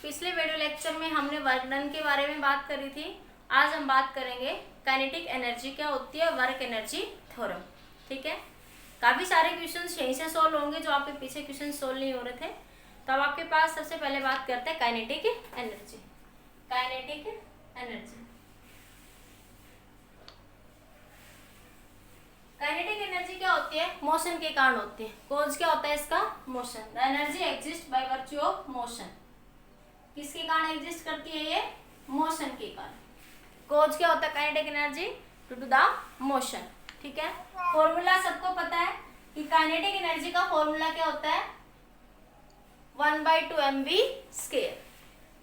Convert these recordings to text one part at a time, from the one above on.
पिछले video lecture में हमने वर्क डन के बारे में बात करी थी। आज हम बात करेंगे काइनेटिक एनर्जी क्या होती है, वर्क एनर्जी थ्योरम। ठीक है, काफ़ी सारे क्वेश्चंस यहीं से सॉल्व होंगे जो आपके पीछे क्वेश्चन सॉल्व नहीं हो रहे थे। तो अब आपके पास सबसे पहले बात करते हैं kinetic energy. Kinetic energy, kinetic energy क्या होती है? मोशन के कारण होती है। कोज क्या होता है इसका? Motion. The energy exist by virtue of motion. किसके कारण एग्जिस्ट करती है ये? मोशन के कारण। कोज क्या होता है kinetic energy? Due to the motion. ठीक है, फॉर्मूला सबको पता है कि काइनेटिक एनर्जी का फॉर्मूला क्या होता है? 1/2 mv²।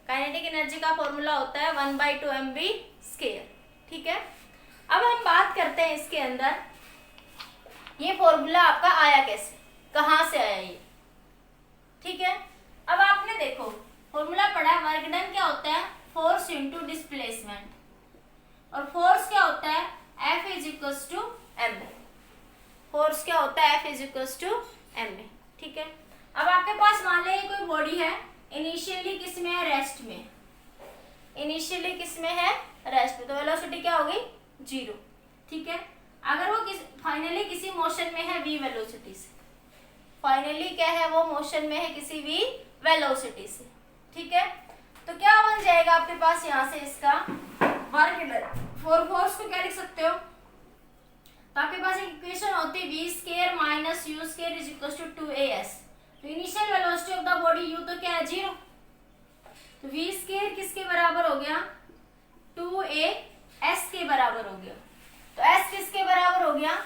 काइनेटिक एनर्जी का फॉर्मूला होता है 1/2 mv²। ठीक है, अब हम बात करते हैं इसके अंदर ये फॉर्मूला आपका आया कैसे, कहाँ से आया ये। ठीक है, अब आपने देखो फॉर्मूला पढ़ा, वर्क डन क्या होता है? Force into displacement. और फोर्स क्या होता है? F = ma। फोर्स क्या होता है? F = ma। ठीक है, अब आपके पास मान लीजिए कोई बॉडी है, इनिशियली किस में है? रेस्ट में। इनिशियली किस में है? रेस्ट में। तो वेलोसिटी क्या होगी? 0। ठीक है, अगर वो फाइनली किसी मोशन में है v वेलोसिटी से। फाइनली क्या है? वो मोशन में है किसी v वेलोसिटी से। ठीक है, तो क्या बन जाएगा आपके पास यहाँ से इसका वर्क डन। फॉर फोर्स को क्या लिख सकते हो? तो आपके पास एक इक्वेशन होती है v² - u² = 2as। तो initial velocity of the body u तो क्या है? 0। तो v² किसके बराबर हो गया? 2as के बराबर हो गया। तो s किसके बराबर हो गया?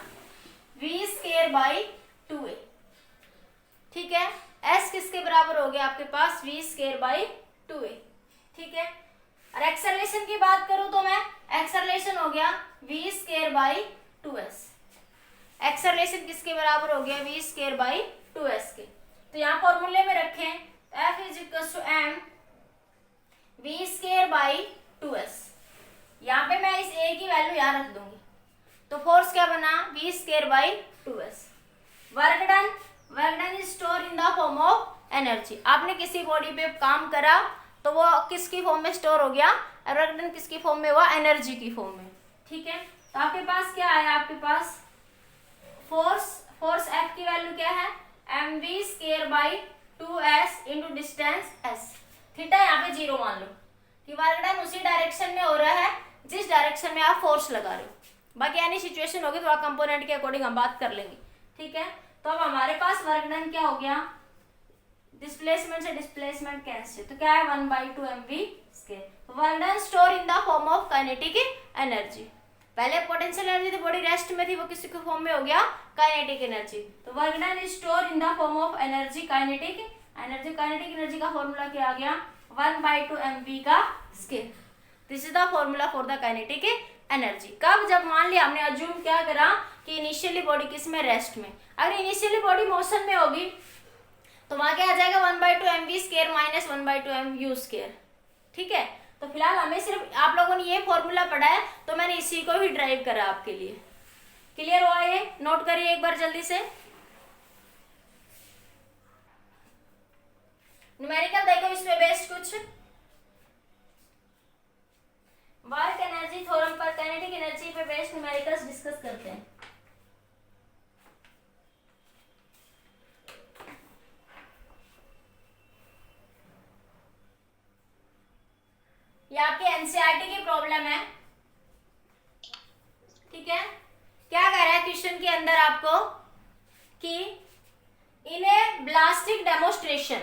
v²/2a। ठीक है, s किसके बराबर हो गया आपके पास? v²/2a। ठीक है, और एक्सेलरेशन की बात करूं तो मैं एक्सेलरेशन हो गया v²/2s। एक्सेलरेशन किसके बराबर हो गया? v²/2s के। तो यहाँ फॉर्मूले में रखें F = m v²/2s। यहाँ पे मैं इस a की वैल्यू यहाँ रख दूंगी। तो फोर्स क्या बना? v²/2s। Work done, work done is store in the form of energy. आपने किसी बॉडी पे काम करा तो वो किसकी फॉर्म में स्टोर हो गया? वर्क डन किसकी फॉर्म में हुआ? एनर्जी की फॉर्म में। ठीक है, तो आपके पास क्या आया? आपके पास फोर्स F की वैल्यू क्या है? mv²/2s into distance s। Theta यहाँ पे 0 मान लो कि वर्क डन उसी डायरेक्शन में हो रहा है जिस डायरेक्शन में आप फोर्स लगा रहे हो। बाकी यानी सिचुएशन होगी थोड़ा कंपोनेंट के अकॉर्डिंग हम बात कर लेंगे। ठीक है, तो अब हमारे पास वर्क डन क्या हो गया? डिस्प्लेसमेंट से डिस्प्लेसमेंट कैंसिल, तो क्या है? 1/2 mv²। Work done store in the form of kinetic energy. पहले पोटेंशियल एनर्जी थी, बॉडी रेस्ट में थी, वो किसी के फॉर्म में हो गया? Kinetic energy. तो work done is store in the form of energy, kinetic energy. Kinetic energy का फॉर्मूला क्या आ गया? 1/2 mv²। This is the formula for the kinetic energy. कब? जब मान लिया हमने अज्यूम क्या करा कि इनिशियली बॉडी किस में? रेस्ट में। अगर इनिशियली बॉडी मोशन में होगी तो वहां क्या आ जाएगा? 1/2 mv² - 1/2 mu²। ठीक है, तो फिलहाल हमें सिर्फ आप लोगों ने ये फॉर्मूला पढ़ा है तो मैंने इसी को ही ड्राइव करा आपके लिए। क्लियर हुआ? ये नोट करिए एक बार जल्दी से। न्यूमेरिकल देखो इसमें बेस्ड कुछ वर्क एनर्जी थ्योरम पर, काइनेटिक एनर्जी पे बेस्ड न्यूमेरिकल्स डिस्कस करते हैं। ये आपके एनसीईआरटी की प्रॉब्लम है। ठीक है, क्या कह रहा है क्वेश्चन के अंदर आपको कि in a ballistic demonstration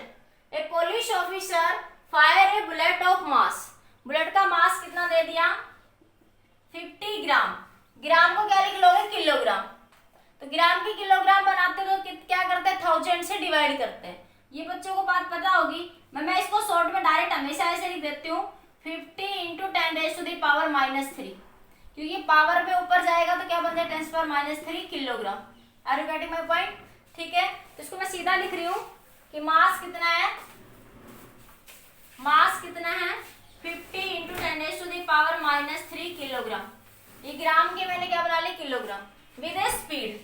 a police officer fire a bullet of mass. Bullet का मास कितना दे दिया? 50 ग्राम। ग्राम को क्या लिख लोगे? किलोग्राम। तो ग्राम की किलोग्राम बनाते तो क्या करते हैं? 1000 से डिवाइड करते हैं। ये बच्चों को बात पता होगी। मैं इसको शॉर्ट में डायरेक्ट हमेशा ऐसे लिख देती हूँ 50 × 10⁻³ क्योंकि पावर पे ऊपर जाएगा तो क्या बन जाए? 10⁻³ kilogram. Are you getting my point? ठीक है, तो इसको मैं सीधा लिख रही हूँ कि मास कितना है? मास कितना है? 50 × 10⁻³ किलोग्राम। ये ग्राम के मैंने क्या बना लिया? Kilogram. With a speed,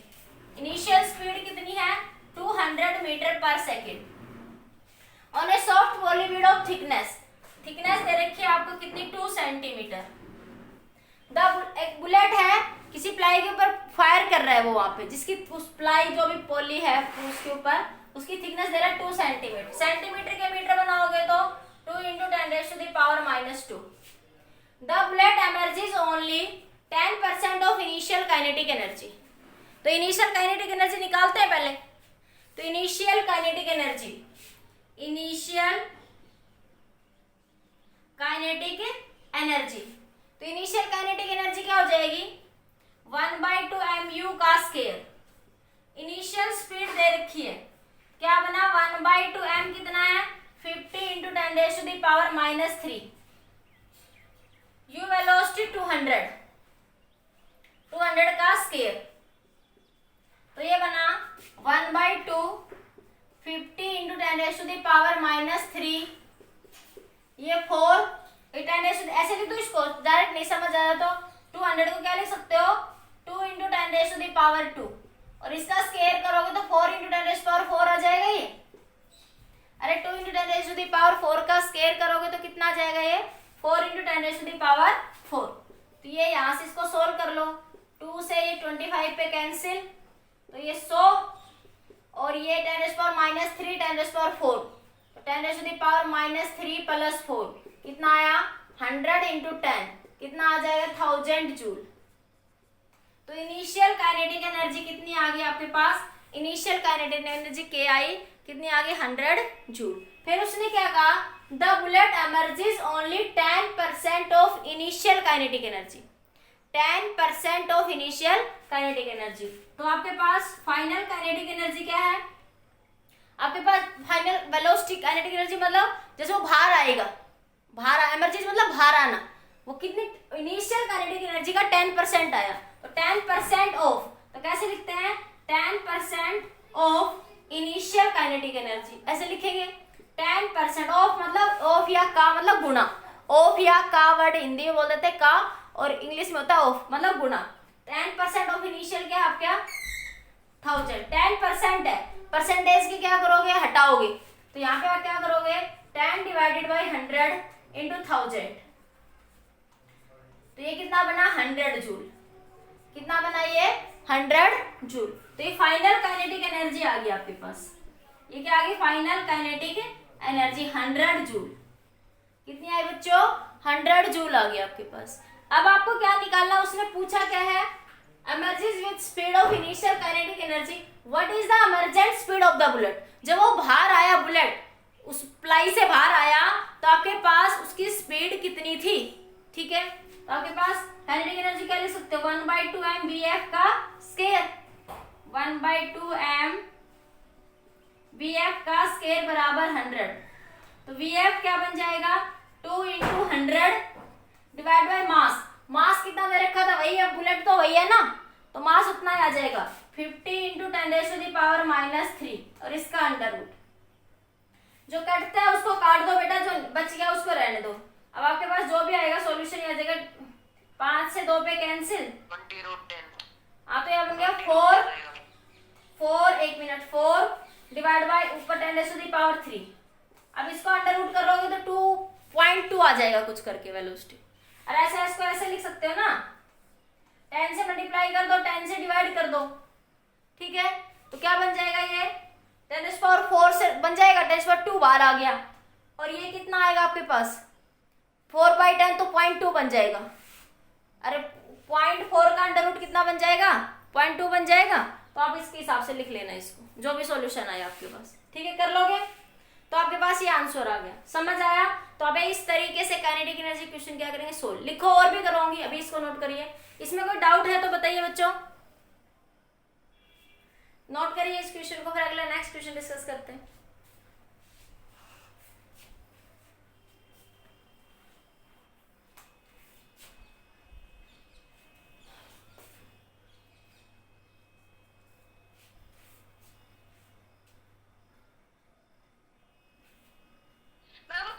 initial speed कितनी है? 200 मीटर पर second. On a soft plywood of thickness दे रखी है आपको कितनी 2 सेंटीमीटर। एक बुलेट है किसी प्लाई के ऊपर फायर कर रहा है वो वहां पे, जिसकी उस प्लाई जो भी पॉली है उसके ऊपर उसकी थिकनेस दे रहा है 2 सेंटीमीटर। सेंटीमीटर के मीटर बनाओगे तो 2 × 10⁻²। The bullet emerges only 10% of initial kinetic energy. तो इनिशियल काइनेटिक एनर्जी निकालते हैं पहले। तो इनिशियल काइनेटिक एनर्जी तो इनिशियल काइनेटिक एनर्जी क्या हो जाएगी 1/2 mu का स्केयर। इनिशियल स्पीड दे रखी है, क्या बना 1/2 m कितना है 50 × 10⁻³ यू वेलोसिटी 200 का स्केयर। तो ये बना 1/2 50 × 10⁻³ ये 4 ऐसे लिख दो इसको, डायरेक्ट नहीं समझ आ रहा तो 200 को क्या लिख सकते हो 2 × 10⁻², और इसका स्केयर करोगे तो 4 × 10⁻4 आ जाएगा ये। अरे 2 × 10⁻4 का स्केयर करोगे तो कितना आ जाएगा ये 4 × 10⁻4। तो ये यहाँ से इसको सोल्व कर लो, 2 से ये 25 पे कैंसिल, तो ये 100 और ये 10⁻³ 10⁻4, तो 10⁻³ + 4 कितना आया 100 × 10 कितना आ जाएगा 1000 जूल। तो इनिशियल काइनेटिक एनर्जी कितनी आ गई आपके पास, इनिशियल काइनेटिक एनर्जी के आई कितनी आ गई 100 जूल। फिर उसने क्या कहा the bullet emerges only 10% of initial kinetic energy, 10% of initial kinetic energy. तो आपके पास फाइनल काइनेटिक एनर्जी क्या है, आपके पास फाइनल वेलोसिटी काइनेटिक एनर्जी मतलब जैसे वो बाहर आएगा, एमर्जेस मतलब बाहर आना, वो कितनी इनिशियल काइनेटिक एनर्जी का 10% आया, तो 10% ऑफ, तो कैसे लिखते हैं 10% ऑफ इनिशियल काइनेटिक एनर्जी, ऐसे लिखेंगे 10% ऑफ मतलब ऑफ या का मतलब गुणा, ऑफ या का वर्ड हिंदी में बोल देते हैं का, और इंग्लिश में होता है ऑफ मतलब गुणा। 10% ऑफ इनिशियल क्या है आपका 1000, 10% है, परसेंटेज की क्या करोगे हटाओगे, तो यहाँ पे आप क्या करोगे 10 / 100 × 1000, तो ये कितना बना 100 जूल, कितना बना ये 100 जूल। तो ये फाइनल काइनेटिक एनर्जी आ गई आपके पास, ये क्या आ गई फाइनल काइनेटिक एनर्जी 100 जूल। कितनी आई बच्चों 100 जूल आ गई आपके पास। अब आपको क्या निकालना, उसने पूछा क्या है emerges with speed of initial kinetic energy, what is the emergent speed of the bullet. जब वो बाहर आया बुलेट उस प्लाई से बाहर आया तो आपके पास उसकी स्पीड कितनी थी, ठीक है, तो आपके पास काइनेटिक एनर्जी क्या लिख सकते हो 1/2 m vf का स्केयर, 1/2 m vf का स्केयर बराबर 100, तो vf क्या बन जाएगा 2 × 100 डिवाइड बाय मास, मास कितना दे रखा था वही है, बुलेट तो वही है ना, तो मास उतना ही आ जाएगा 50 × 10⁻³ और इसका अंडर रूट, जो कटता है उसको काट दो बेटा, जो बच गया उसको रहने दो। अब आपके पास जो भी आएगा सॉल्यूशन आ जाएगा, 5 से 2 पे कैंसिल, 20√10 तो यह बन गया 4 1 मिनट 4 डिवाइड बाय ऊपर 10⁻3। अब इसको अंडर रूट करोगे तो 2.2 आ जाएगा कुछ करके वेलोसिटी, और ऐसा इसको ऐसे लिख सकते हो ना 10 से मल्टीप्लाई कर दो 10 से डिवाइड कर दो, ठीक है, तो क्या बन जाएगा ये 10⁻4 से बन जाएगा 10⁻2 बाहर आ गया, और ये कितना आएगा आपके पास 4/10 तो 0.2 बन जाएगा, अरे 0.4 का अंडर रूट कितना बन जाएगा 0.2 बन जाएगा, तो आप इसके हिसाब से लिख लेना इसको जो भी सॉल्यूशन आया आपके पास, ठीक है, कर लोगे तो आपके पास ये आंसर आ गया। समझ आया, तो अब इस तरीके से काइनेटिक एनर्जी क्वेश्चन क्या करेंगे सोल्व, लिखो और भी कराऊंगी, अभी इसको नोट करिए, इसमें कोई डाउट है तो बताइए बच्चों, नोट करिए इस क्वेश्चन को, फिर अगला नेक्स्ट क्वेश्चन डिस्कस करते हैं।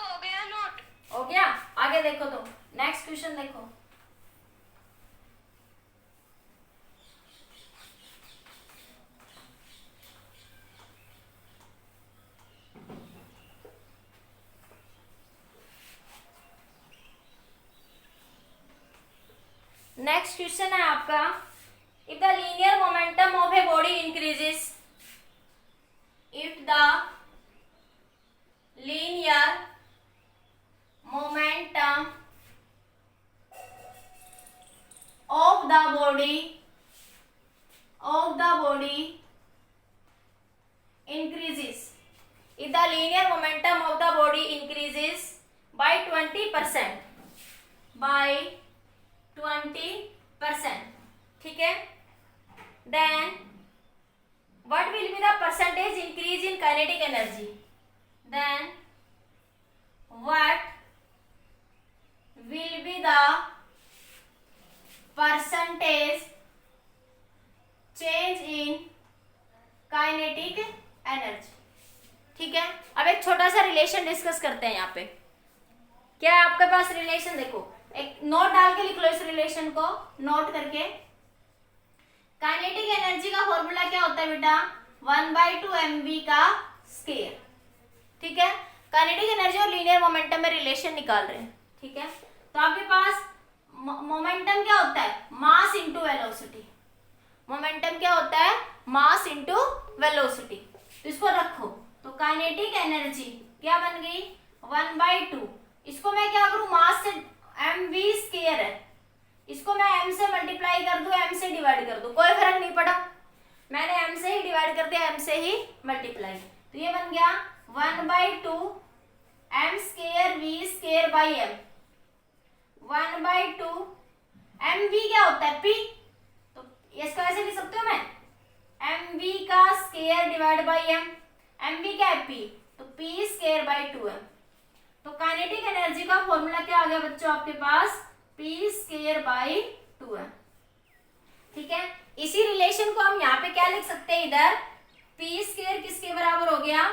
हो गया नोट, हो गया, आगे देखो, तो नेक्स्ट क्वेश्चन देखो, नेक्स्ट क्वेश्चन है आपका, if the linear momentum of a body increases, if the linear momentum of the body increases, if the linear momentum of the body increases by 20%, ठीक है, then what will be the percentage increase in kinetic energy, then what will be the percentage change in kinetic energy। ठीक है, अब एक छोटा सा relation discuss करते हैं। यहाँ पे क्या है आपके पास रिलेशन, देखो एक नोट डाल के लिख लो इस रिलेशन को, नोट करके। काइनेटिक एनर्जी का फॉर्मूला क्या होता है बेटा, 1/2 mv का स्क्वायर। ठीक है, काइनेटिक एनर्जी और लीनियर मोमेंटम में रिलेशन निकाल रहे हैं। ठीक है, तो आपके पास मोमेंटम क्या होता है, मास इंटू वेलोसिटी। मोमेंटम क्या होता है, मास इंटू वेलोसिटी। तो इसको रखो, तो काइनेटिक एनर्जी क्या बन गई, 1/2। इसको मैं क्या करूं, मास से mv स्क्वायर है, इसको मैं m से मल्टीप्लाई कर दूं, m से डिवाइड कर दूं, कोई फर्क नहीं पड़ा, मैंने m से ही डिवाइड कर दिया, m से ही मल्टीप्लाई। तो ये बन गया 1/2 m square v square by m, 1/2 mv क्या होता है, p, तो इसको ऐसे लिख सकते हो मैं, mv का square divide by m, mv क्या है p, तो p स्क्वायर बाई 2m। तो काइनेटिक एनर्जी का फॉर्मूला क्या आ गया बच्चों आपके पास, p स्क्वायर बाई 2m। ठीक है, इसी रिलेशन को हम यहाँ पे क्या लिख सकते हैं, इधर p स्क्वायर किसके बराबर हो गया,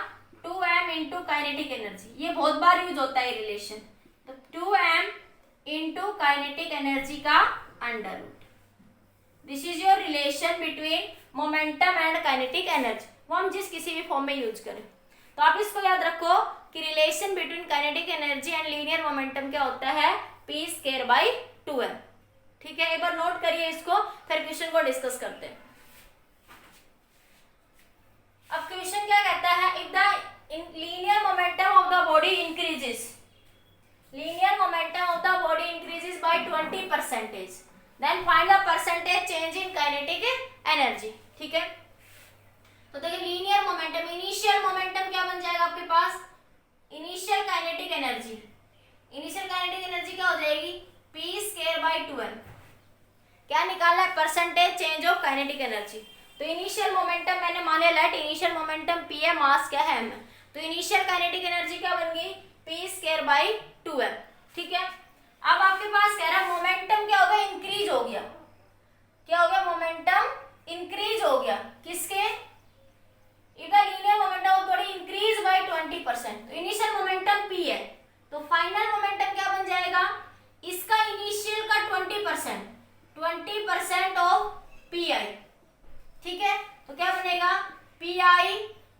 2m इंटू काइनेटिक एनर्जी। ये बहुत बार यूज होता है रिलेशन, तो 2m इंटू काइनेटिक एनर्जी का under root. This is your relation between momentum and kinetic energy, वो हम जिस किसी भी फॉर्म में यूज करें। तो आप इसको याद रखो कि relation between kinetic energy and linear momentum क्या होता है, p स्क्वायर बाई 2m। ठीक है, एक बार नोट करिए इसको, फिर क्वेश्चन को डिस्कस करते हैं। अब क्वेश्चन क्या कहता है, if the linear momentum of the body increases, linear momentum of the body increases by 20%, then find the percentage change in kinetic energy। ठीक है, तो देखिए लीनियर मोमेंटम, इनिशियल मोमेंटम क्या बन जाएगा आपके पास, initial kinetic energy, initial kinetic energy क्या हो जाएगी, p स्क्वायर बाई 2m। क्या निकालना है, percentage change of kinetic energy. तो इनिशियल मोमेंटम मैंने माने लेट, इनिशियल मोमेंटम p है, मास क्या है m, तो इनिशियल काइनेटिक एनर्जी क्या बन गई, p स्क्वायर बाई 2m। ठीक है, अब आपके पास कह रहा है मोमेंटम क्या हो गया, इंक्रीज हो गया। क्या हो गया, मोमेंटम इंक्रीज हो गया, किसके, if the linear momentum of body increase by 20%। तो इनिशियल मोमेंटम p है, तो फाइनल मोमेंटम क्या बन जाएगा, इसका इनिशियल का 20% ऑफ pi। ठीक है, तो क्या बनेगा, pi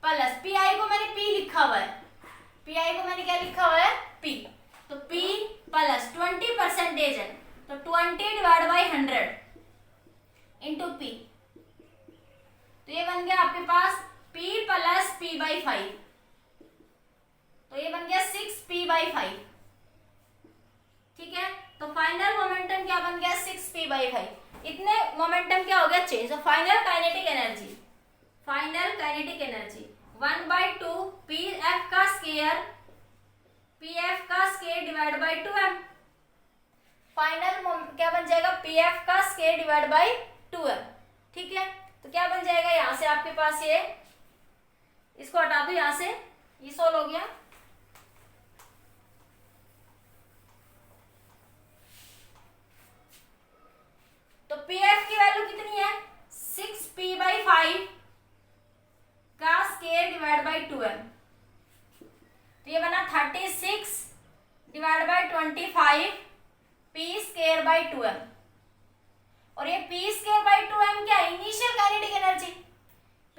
प्लस, pi को मैंने p लिखा हुआ है, pi को मैंने क्या लिखा हुआ है, p, तो p प्लस 20% है, तो 20 डिवाइड बाई 100 इंटू p, तो ये बन गया आपके पास p प्लस p बाई 5, तो ये बन गया 6p बाई 5। ठीक है, तो फाइनल मोमेंटम क्या बन गया, 6p बाई 5। इतने मोमेंटम क्या हो गया, चेंज। तो final kinetic energy, final kinetic energy 1/2 pf का स्क्वायर, pf का square divide by 2m। Final क्या बन जाएगा, pf का स्क्वायर डिवाइड बाई 2m। ठीक है, तो क्या बन जाएगा यहां से आपके पास, ये इसको हटा दो यहां से, ये सोल्व हो गया। तो pf की वैल्यू कितनी है, 6p बाई 5 का स्क्वायर डिवाइड बाई 2m, तो ये बना 36 divide by 25 p square by 2m। और ये p स्क्वायर बाई 2m क्या है, initial kinetic energy.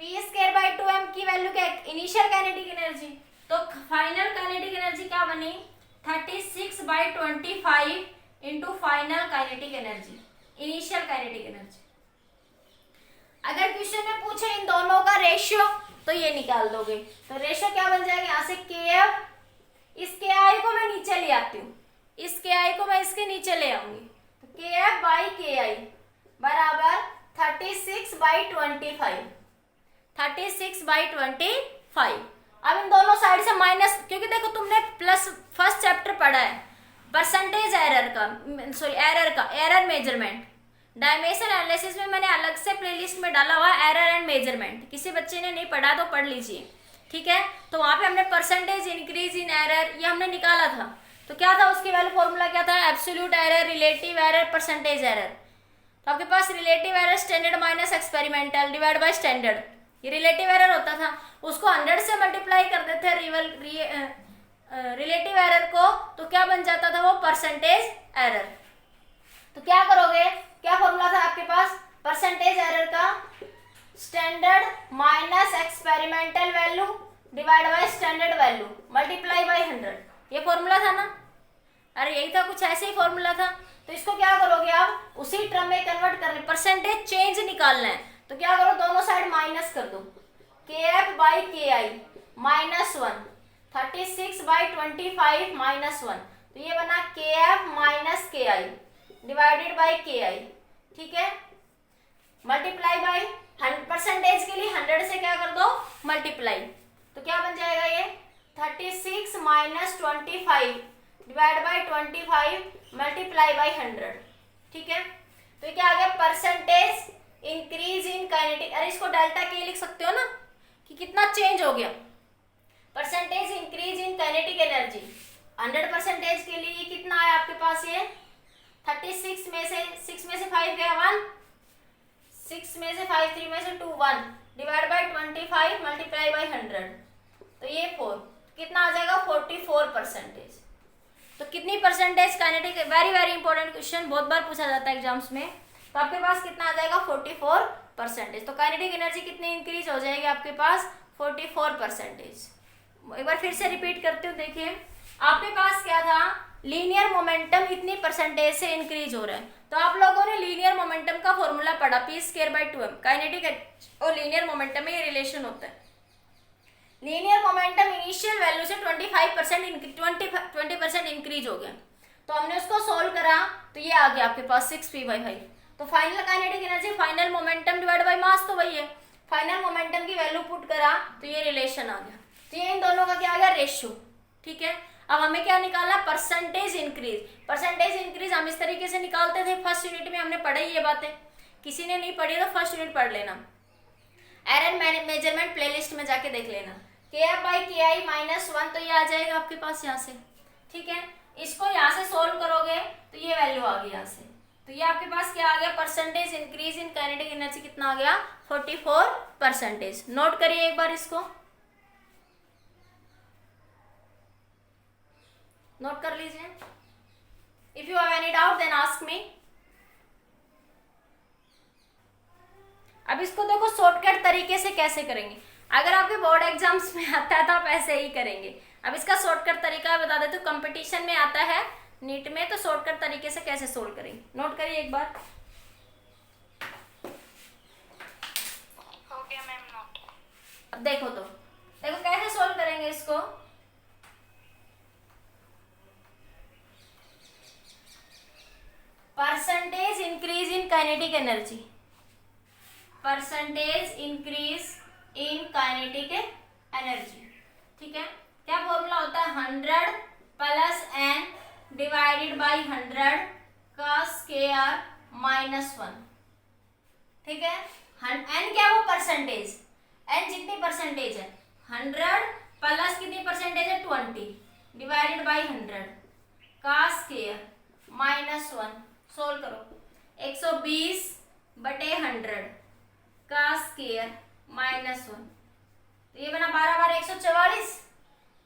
p square by 2m की वैल्यू क्या है, इनिशियल काइनेटिक एनर्जी। तो फाइनल काइनेटिक एनर्जी क्या बनी, 36 by 25 into final kinetic energy. Initial kinetic energy. अगर क्वेश्चन में पूछे इन दोनों का रेशियो तो ये निकाल दोगे। तो रेशियो क्या बन जाएगा यहाँ से KF, इस KI को मैं नीचे ले आती हूँ, इस KI को मैं इसके नीचे ले आऊंगी। तो KF बाई KI बराबर 36/25, 36/25। अब इन दोनों साइड से माइनस, क्योंकि देखो तुमने प्लस फर्स्ट चैप्टर पढ़ा है परसेंटेज एरर का, sorry error measurement. Dimension analysis में मैंने अलग से प्लेलिस्ट में डाला हुआ एरर एंड मेजरमेंट, किसी बच्चे ने नहीं पढ़ा तो पढ़ लीजिए, ठीक है। तो वहां पे हमने परसेंटेज इंक्रीज इन एरर ये हमने निकाला था। तो क्या था उसकी वैल्यू, फॉर्मूला क्या था, absolute error, relative error, percentage error. तो आपके पास relative error standard minus experimental divide by standard, ये रिलेटिव एरर होता था, उसको 100 से मल्टीप्लाई कर देते रिलेटिव एरर को, तो क्या बन जाता था वो परसेंटेज एरर। तो क्या करोगे, क्या फॉर्मूला था आपके पास परसेंटेज एरर का, standard minus experimental value divide by standard value multiply by 100, ये फॉर्मूला था ना। अरे यही था, कुछ ऐसे ही फॉर्मूला था। तो इसको क्या करोगे आप, उसी टर्म में कन्वर्ट करने, परसेंटेज चेंज निकालना है। तो क्या करो, दोनों साइड माइनस कर दो, KF by KI minus 1, 36/25 minus 1, तो ये बना KF minus KI divided by KI, ठीक है। मल्टीप्लाई बाई परसेंटेज के लिए 100 से क्या कर दो मल्टीप्लाई, तो क्या बन जाएगा ये 36 minus 25 divide by 25 multiply by 100, ठीक है। तो ये क्या आ गया, परसेंटेज इंक्रीज इन काइनेटिक, अरे इसको डेल्टा के लिख सकते हो ना कि कितना चेंज हो गया। Percentage increase in kinetic energy 100% के लिए ये कितना आया आपके पास, ये 36 में से 6 में से 5 गया 1, 6 में से 5, 3 में से 2 1 डिवाइड बाई 25 मल्टीप्लाई बाई 100, तो ये 4 कितना आ जाएगा 44%। तो कितनी percentage kinetic, very very important question, बहुत बार पूछा जाता है एग्जाम्स में। तो आपके पास कितना आ जाएगा 44%। तो काइनेटिक एनर्जी कितनी इंक्रीज हो जाएगी आपके पास 44%। एक बार फिर से रिपीट करती हूँ, देखिए आपके पास क्या था, लीनियर मोमेंटम इतनी परसेंटेज से इंक्रीज हो रहा है। तो आप लोगों ने लीनियर मोमेंटम का फॉर्मूला पढ़ा p²/2m, काइनेटिक और लीनियर मोमेंटम में ये रिलेशन होता है। लीनियर मोमेंटम इनिशियल वैल्यू से 20% इंक्रीज हो गया। तो हमने उसको सोल्व करा तो ये आ गया आपके पास 6p/5। तो final kinetic energy final momentum divide by mass, तो वही है, फाइनल मोमेंटम की वैल्यू पुट करा तो ये रिलेशन आ गया। तो ये इन दोनों का क्या आ गया, रेशियो, ठीक है। अब हमें क्या निकालना, परसेंटेज इंक्रीज। परसेंटेज इंक्रीज हम इस तरीके से निकालते थे, फर्स्ट यूनिट में हमने पढ़ी ये बातें, किसी ने नहीं पढ़ी तो फर्स्ट यूनिट पढ़ लेना, एरर मेजरमेंट प्लेलिस्ट में जाके देख लेना। KF बाई KI माइनस 1, तो ये आ जाएगा आपके पास यहाँ से, ठीक है। इसको यहाँ से सोल्व करोगे तो ये वैल्यू आ गई यहाँ से। तो ये आपके पास क्या आ गया, percentage increase in kinetic energy कितना आ गया 44%। नोट करिए एक बार, इसको नोट कर लीजिए। If you have any doubt then ask me. अब इसको देखो शॉर्टकट तरीके से कैसे करेंगे, अगर आपके बोर्ड एग्जाम्स में आता है तो आप ऐसे ही करेंगे। अब इसका शॉर्टकट तरीका बता देते, तो कंपटीशन में आता है नीट में, तो शॉर्टकट तरीके से कैसे सोल्व करेंगे, नोट करिए एक बार। हो गया मैम नोट। अब देखो कैसे सोल्व करेंगे इसको। Percentage increase in kinetic energy, percentage increase in kinetic energy, ठीक है। क्या फॉर्मूला होता है, 100 प्लस n डिवाइडेड बाई 100 का स्क्वायर माइनस 1, ठीक है। n क्या वो परसेंटेज, n जितनी परसेंटेज है 100 प्लस कितनी परसेंटेज है 20 डिवाइडेड बाई 100 का स्क्वायर माइनस 1। सोल्व करो, 120/100 का स्क्वायर माइनस 1, तो ये बना 12 बार 144।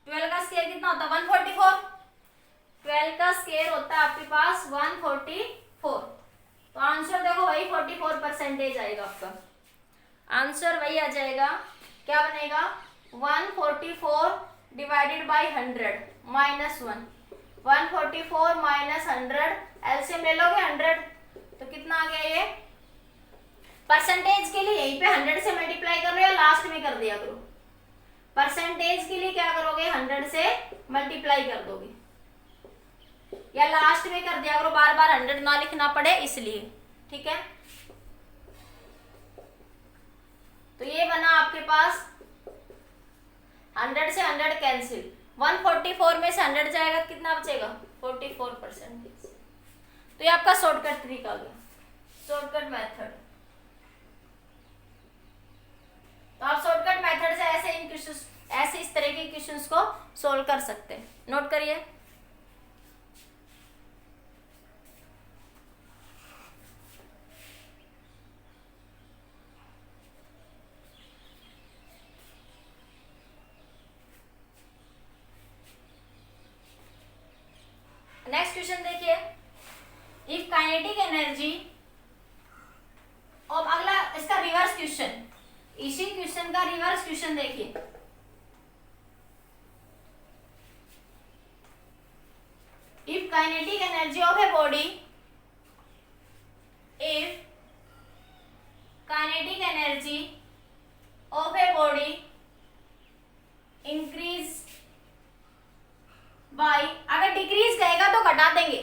12 का स्क्वायर कितना होता है 144, 12 का स्क्वायर होता है आपके पास 144। तो आंसर देखो वही 44% आएगा आपका, आंसर वही आ जाएगा, क्या बनेगा 144 divided by 100 minus 1, 144 minus 100 LCM ले लोगे 100, तो कितना आ गया ये? परसेंटेज के लिए यहीं पे 100 से मल्टीप्लाई कर लो या लास्ट में कर दिया करो। परसेंटेज के लिए क्या करोगे, 100 से मल्टीप्लाई कर दोगे या लास्ट में कर दिया करो, बार बार 100 ना लिखना पड़े इसलिए। ठीक है, तो ये बना आपके पास 100 से 100 कैंसिल, 144 में से 100 जाएगा तो कितना बचेगा, 44%। तो ये आपका शॉर्टकट तरीका आ गया, शॉर्टकट मेथड। तो आप शॉर्टकट मेथड से ऐसे इन क्वेश्चंस, ऐसे इस तरह के क्वेश्चंस को सोल्व कर सकते हैं। नोट करिए। नेक्स्ट क्वेश्चन देखिए, इफ काइनेटिक एनर्जी, और अगला इसका रिवर्स क्वेश्चन, इसी क्वेश्चन का रिवर्स क्वेश्चन देखिए। If kinetic energy of a body, if kinetic energy of a body increase by, अगर डिक्रीज कहेगा तो घटा देंगे,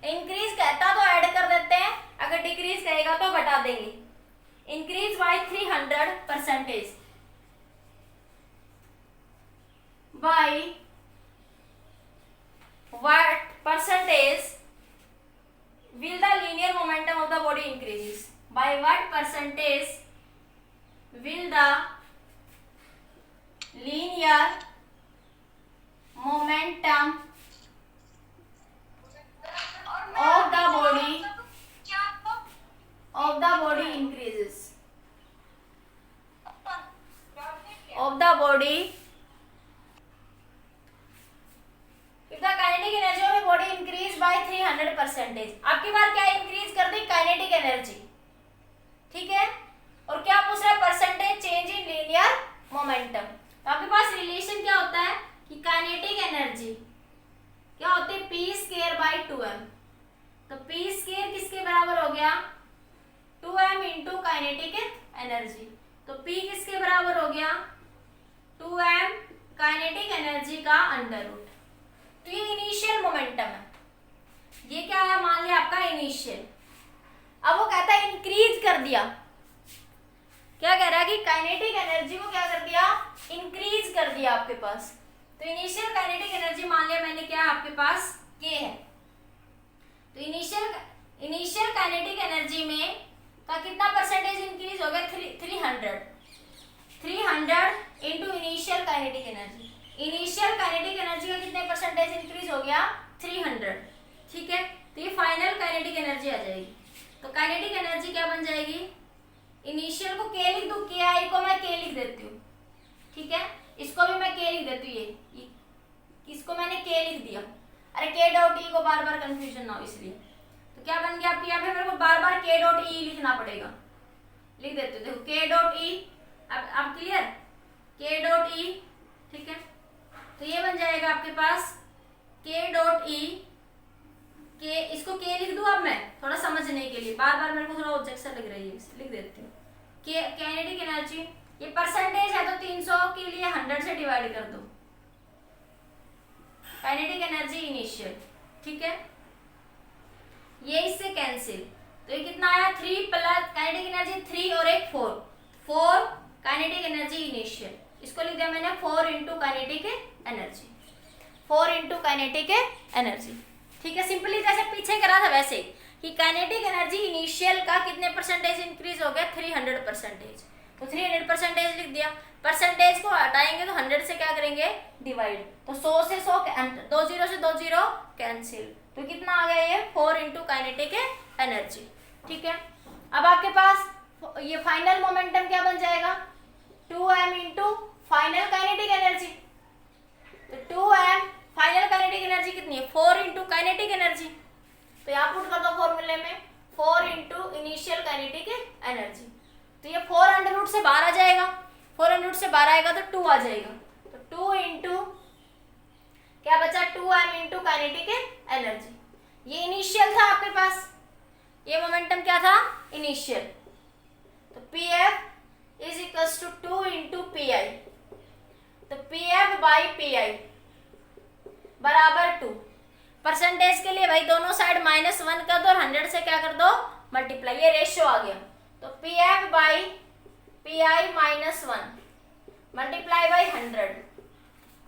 इंक्रीज कहता तो ऐड कर देते हैं, अगर डिक्रीज कहेगा तो घटा देंगे। Increase by 300% by what percentage will the linear momentum of the body increases, by what percentage will the linear momentum of the body increases, of the body, if the kinetic energy of a body increase by 300%, आपकी बार क्या increase कर दी, kinetic energy. ठीक है, और क्या पूछ रहा है, percentage change in linear momentum. तो आपके पास रिलेशन क्या होता है कि काइनेटिक एनर्जी क्या होती है, पी स्क्वायर बाई 2m। तो पी स्क्वायर किसके बराबर हो गया, 2m इंटू काइनेटिक एनर्जी। तो पी किसके बराबर हो गया, 2m काइनेटिक एनर्जी का अंडर रूट। तो ये इनिशियल मोमेंटम है, ये क्या है, मान लिया आपका इनिशियल। अब वो कहता है इंक्रीज कर दिया, क्या कह रहा है कि काइनेटिक एनर्जी को क्या कर दिया, इंक्रीज कर दिया आपके पास। तो इनिशियल काइनेटिक एनर्जी मान लिया मैंने, क्या आपके पास के है। तो इनिशियल काइनेटिक एनर्जी में का कितना परसेंटेज इंक्रीज हो गया, 300 into initial kinetic energy. Initial kinetic energy का कितने परसेंटेज इंक्रीज हो गया, 300। ठीक है, तो ये फाइनल काइनेटिक एनर्जी आ जाएगी। तो काइनेटिक एनर्जी क्या बन जाएगी, इनिशियल को के लिख दूं, के आई को मैं के लिख देती हूँ। ठीक है, इसको भी मैं के लिख देती हूँ, ये इसको मैंने के लिख दिया। अरे के डॉट ई को बार बार कंफ्यूजन ना हो इसलिए। तो क्या बन गया आपकी, यहाँ पे मेरे को बार बार के डॉट ई लिखना पड़ेगा, लिख देते हो। देखो के डॉट ई, अब क्लियर, के डॉट ई। ठीक है, तो ये बन जाएगा आपके पास के डॉट ई, के, इसको के लिख दूं अब मैं थोड़ा समझने के लिए, बार बार मेरे को थोड़ा ऑब्जेक्शन लग रही है, लिख देती हूँ। के काइनेटिक एनर्जी, ये परसेंटेज है तो 300 के लिए 100 से डिवाइड कर दो, काइनेटिक एनर्जी इनिशियल। ठीक है, ये इससे कैंसिल, तो ये कितना आया, 3 प्लस काइनेटिक एनर्जी 3 और एक 4 काइनेटिक एनर्जी इनिशियल। इसको लिख दिया मैंने 4 into kinetic energy, 4 into kinetic energy. ठीक है, सिंपली जैसे पीछे करा था वैसे कि काइनेटिक एनर्जी इनिशियल का कितने परसेंटेज इंक्रीज हो गया, 300%। तो 300% लिख दिया, परसेंटेज को हटाएंगे तो 100 से क्या करेंगे, डिवाइड। तो 100 से 100, 2 0 से 2 0 कैंसिल। तो कितना आ गया ये, 4 इंटू काइनेटिक एनर्जी। ठीक है, अब आपके पास ये फाइनल मोमेंटम क्या बन जाएगा, 2m into final kinetic energy. तो 2m फाइनल काइनेटिक एनर्जी कितनी है, 4 इंटू काइनेटिक एनर्जी। तो यहाँ पुट कर दो फॉर्मूले में, 4 इंटू इनिशियल काइनेटिक एनर्जी। तो ये 4 अंडर रूट से बाहर आ जाएगा, 4 अंडर रूट से बाहर आएगा तो 2 आ जाएगा। तो 2 इंटू क्या बचा, 2m इंटू काइनेटिक एनर्जी। ये इनिशियल था आपके पास, ये मोमेंटम क्या था, इनिशियल। तो p f is equals to 2 into p i. तो p f by p i बराबर 2। परसेंटेज के लिए भाई दोनों साइड -1 कर दो और 100 से क्या कर दो, मल्टीप्लाई। ये रेशियो आ गया। तो p f by p I -1 multiply by 100।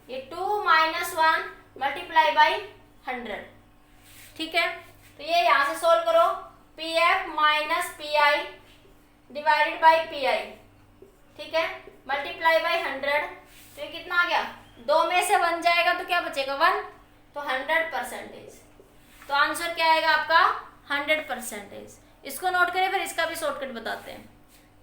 ये 2 - 1 मल्टीप्लाई बाई 100। ठीक है, तो ये यहां से सोल्व करो। P F minus P I divided by p आई, ठीक है, मल्टीप्लाई बाई 100। तो ये कितना आ गया, 2 में से 1 जाएगा तो क्या बचेगा, 1। तो 100%। तो आंसर क्या आएगा आपका, 100%। इसको नोट करें, फिर इसका भी शॉर्टकट बताते हैं।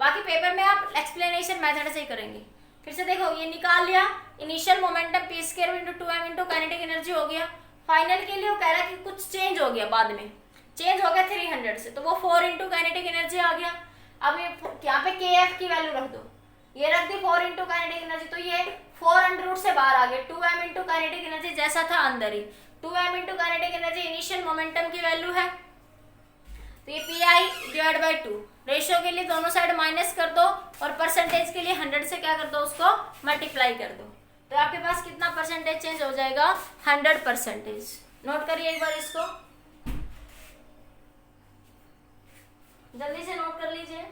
बाकी पेपर में आप एक्सप्लेनेशन मेथड से ही करेंगे। फिर से देखो, ये निकाल लिया, initial momentum P square into 2m into kinetic energy हो गया। फाइनल के लिए वो कह रहा है कि कुछ चेंज हो गया, बाद में चेंज हो गया 300 से, तो वो 4 इंटू काइनेटिक एनर्जी आ गया। अब ये यहाँ पे के एफ की वैल्यू रख दो, ये रख दी 4 इंटू काइनेटिक एनर्जी, तो ये 4 अंडर रूट से बाहर आ गया। 2m इंटू काइनेटिक एनर्जी जैसा था अंदर ही, 2m into kinetic energy initial momentum की वैल्यू है। तो ये P I divide by 2। Ratio के लिए दोनों साइड माइनस कर दो और परसेंटेज के लिए 100 से क्या कर दो, उसको मल्टीप्लाई कर दो। तो आपके पास कितना परसेंटेज चेंज हो जाएगा, 100%। नोट करिए एक बार इसको, जल्दी से नोट कर लीजिए।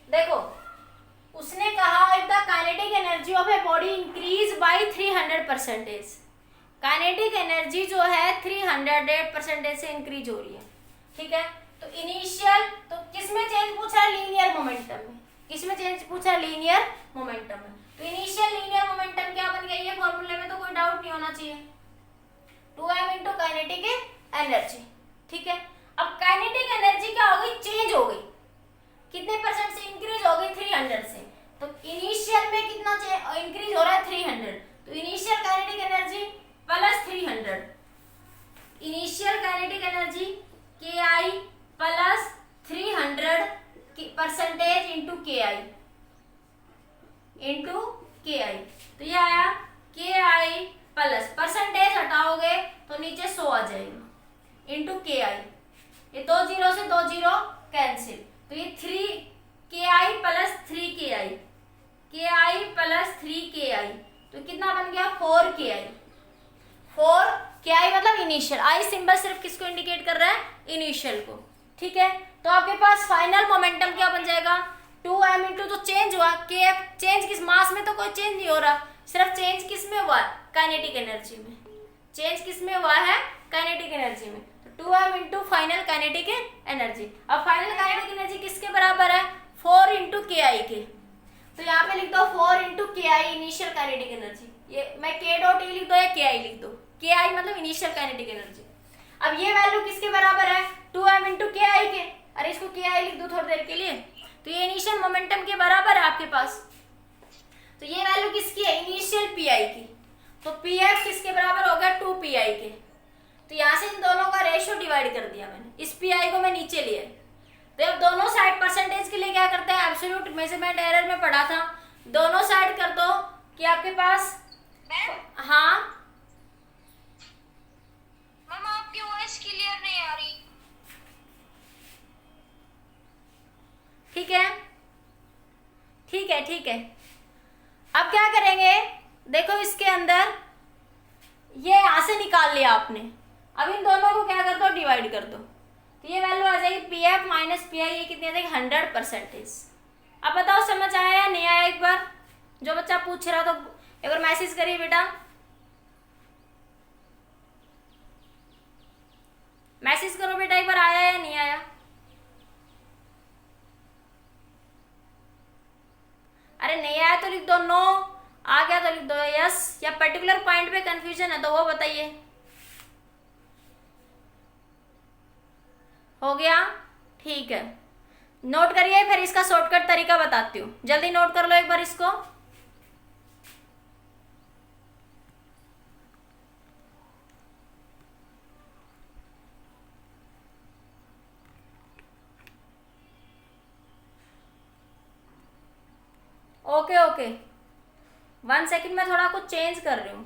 देखो, उसने कहा if the kinetic energy of a body increase by 300%। Kinetic energy जो है 300% से इंक्रीज हो रही है, ठीक है। तो इनिशियल, तो किसमें चेंज पूछा है, लीनियर मोमेंटम में। किसमें चेंज पूछा है, लीनियर मोमेंटम में। तो इनिशियल लीनियर मोमेंटम क्या बन गया, ये फॉर्मूले में तो कोई डाउट नहीं होना चाहिए, 2m इंटू काइनेटिक एनर्जी, ठीक है। अब काइनेटिक एनर्जी क्या हो गई, चेंज हो गई, कितने परसेंट से इंक्रीज हो गई, 300 से। तो इनिशियल में कितना इंक्रीज हो रहा है, 300। तो initial kinetic energy plus 300, initial kinetic energy के आई प्लस 300% इंटू के आई, इंटू के आई। तो ये आया के आई प्लस, परसेंटेज हटाओगे तो नीचे 100 आ जाएगा, इंटू के आई। ये 2 0 से 2 0 कैंसिल, तो ये 3 के आई प्लस 3 के आई, के आई प्लस 3 के आई, तो कितना बन गया, 4 के आई। 4 के आई मतलब इनिशियल, आई सिंबल सिर्फ किसको इंडिकेट कर रहा है, इनिशियल को, ठीक है। तो आपके पास फाइनल मोमेंटम क्या बन जाएगा, 2m इंटू जो चेंज हुआ के एफ, चेंज किस, मास में तो कोई चेंज नहीं हो रहा, सिर्फ चेंज किस में हुआ, काइनेटिक एनर्जी में। चेंज किस में हुआ है, काइनेटिक एनर्जी में। तो 2m into final kinetic energy. अब फाइनल काइनेटिक एनर्जी किसके बराबर है, 4 इंटू के आई के। तो यहाँ पे लिख दो 4 इंटू के आई इनिशियल काइनेटिक एनर्जी। ये मैं के डॉट ई लिख दो या के आई लिख दो, के आई मतलब इनिशियल काइनेटिक एनर्जी। अब ये वैल्यू किसके बराबर है, 2m इंटू के आई के। अरे इसको के आई लिख दो थोड़ी देर के लिए, तो ये इनिशियल मोमेंटम के बराबर है आपके पास। तो ये वैल्यू किसकी है, इनिशियल पी आई की। तो पी एफ किसके बराबर हो गया, 2 पी आई के। तो यहाँ से इन दोनों का रेशियो डिवाइड कर दिया मैंने, इस पी आई को मैं नीचे लिया। तो अब दोनों साइड परसेंटेज के लिए क्या करते हैं, एब्सोल्यूट मेजरमेंट एरर में पढ़ा था, दोनों साइड कर दो कि आपके पास, हाँ मैम आपकी वॉइस क्लियर नहीं आ रही। ठीक है, ठीक है, ठीक है। अब क्या करेंगे, देखो इसके अंदर ये यहां से निकाल लिया आपने, अब इन दोनों को क्या कर दो, डिवाइड कर दो। तो ये वैल्यू आ जाएगी P F minus P I, ये कितनी आ जाएगी, 100%। अब बताओ समझ आया या नहीं आया, एक बार जो बच्चा पूछ रहा तो एक बार मैसेज करिए बेटा, मैसेज करो बेटा एक बार, आया या नहीं आया। अरे नहीं आया तो लिख दो नो, आ गया तो लिख दो यस, या पर्टिकुलर पॉइंट पे कंफ्यूजन है तो वो बताइए। हो गया, ठीक है। नोट करिए, फिर इसका शॉर्टकट तरीका बताती हूँ, जल्दी नोट कर लो एक बार इसको। ओके ओके, 1 सेकंड में थोड़ा कुछ चेंज कर रही हूँ।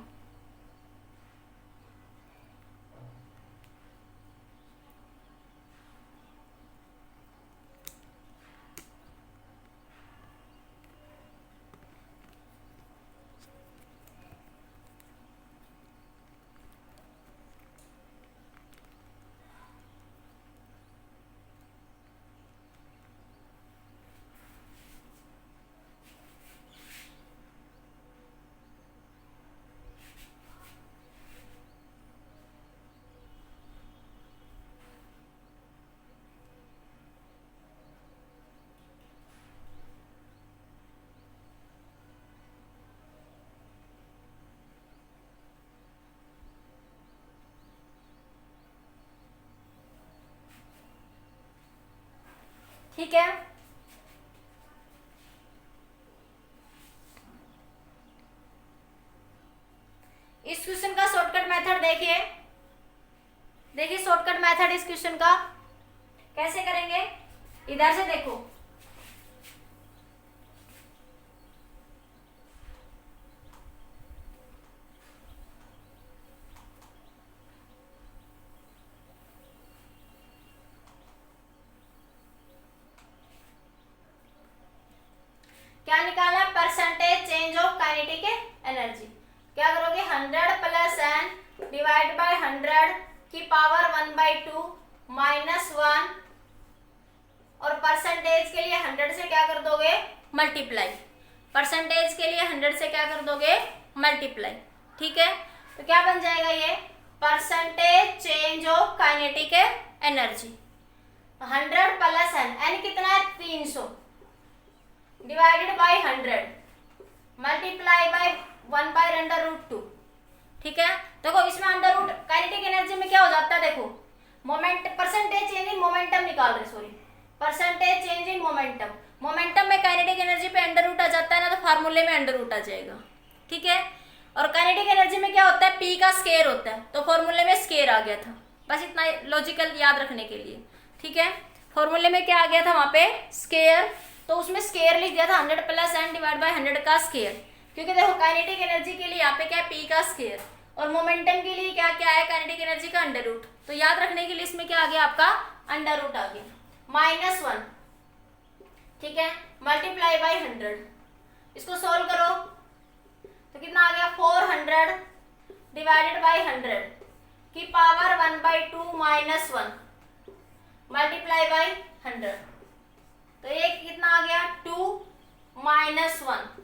ठीक है, इस क्वेश्चन का शॉर्टकट मेथड देखिए। देखिए शॉर्टकट मेथड इस क्वेश्चन का कैसे करेंगे, इधर से देखो। क्या निकालना, percentage change of kinetic energy. क्या करोगे, 100 प्लस n डिवाइड बाय 100 की पावर 1/2 माइनस 1, और परसेंटेज के लिए 100 से क्या कर दोगे, मल्टीप्लाई। परसेंटेज के लिए 100 से क्या कर दोगे, मल्टीप्लाई। ठीक है, तो क्या बन जाएगा ये, percentage change of kinetic energy. 100 plus n कितना है, 300 डिवाइडेड बाय 100 मल्टीप्लाई बाय 1/√2। ठीक है, देखो इसमें अंडर रूट काइनेटिक एनर्जी में क्या हो जाता है, देखो moment percentage change in momentum निकाल रहे, sorry percentage change in momentum. Momentum में काइनेटिक एनर्जी पे अंडर रूट आ जाता है ना, तो फार्मूले में अंडर रूट आ जाएगा। ठीक है, और काइनेटिक एनर्जी में क्या होता है, पी का स्केयर होता है, तो फॉर्मूले में स्केयर आ गया था। बस इतना लॉजिकल याद रखने के लिए। ठीक है, फॉर्मूले में क्या आ गया था वहां पे, स्केयर, तो उसमें स्केयर लिख दिया था 100 प्लस n डिवाइड बाय 100 का स्केयर, क्योंकि देखो काइनेटिक एनर्जी के लिए यहाँ पे क्या है, पी का स्केयर, और मोमेंटम के लिए क्या क्या है, काइनेटिक एनर्जी का अंडर रूट। तो याद रखने के लिए इसमें क्या आ गया, आपका अंडर रूट आ गया, -1। ठीक है, मल्टीप्लाई बाय 100, इसको सोल्व करो तो कितना आ गया, 400 डिवाइडेड बाय 100 की पावर 1/2 माइनस 1 मल्टीप्लाई बाय 100, तो ये कितना आ गया, 2 माइनस 1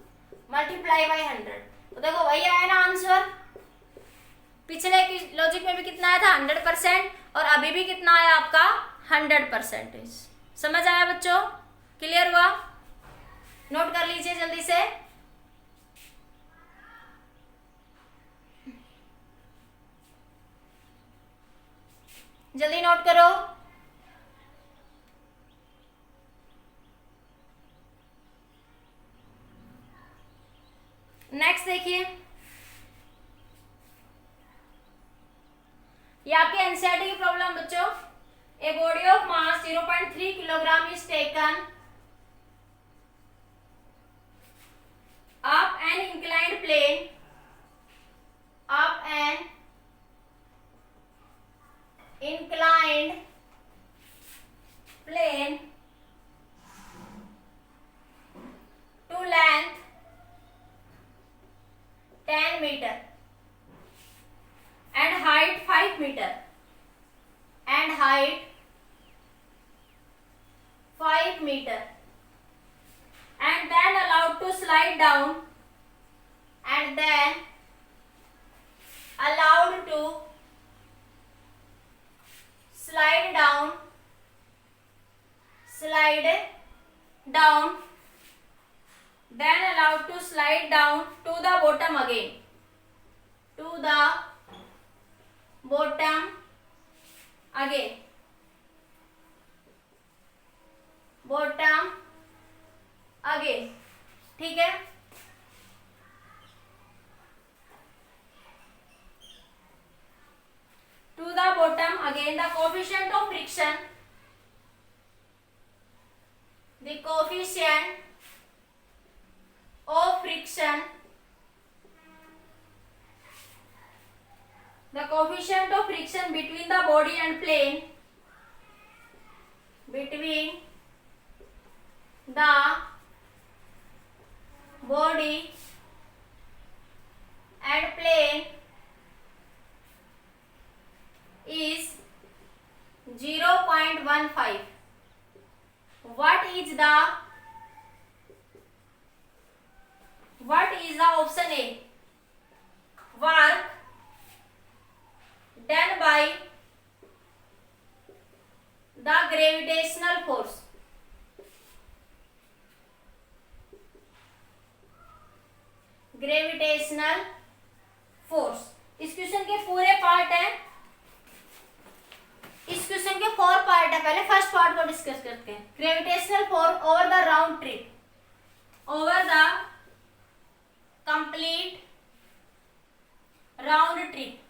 मल्टीप्लाई बाय 100। तो देखो वही आया ना आंसर, पिछले की लॉजिक में भी कितना आया था, 100%, और अभी भी कितना आया आपका, 100%। समझ आया बच्चों, क्लियर हुआ, नोट कर लीजिए जल्दी से। जल्दी नोट करो। नेक्स्ट देखिए, ये आपके एनसीईआरटी की प्रॉब्लम बच्चों। A body of mass 0.3 kilogram is taken up an inclined plane, up an inclined plane to length 10 meter and height 5 meter and height 5 meter, and then allowed to slide down, and then allowed to slide down, then allowed to slide down to the bottom again, to the bottom again, bottom again। ठीक है, to the bottom again, the coefficient of friction, the coefficient of friction the coefficient of friction between the body and plane, between the body and plane is 0.15. What is the option A? Work done by the gravitational force. Gravitational force. इस question के पूरे part हैं, इस question के 4 part है। पहले first part को discuss करते हैं। Gravitational force over the round trip, over the complete round trip.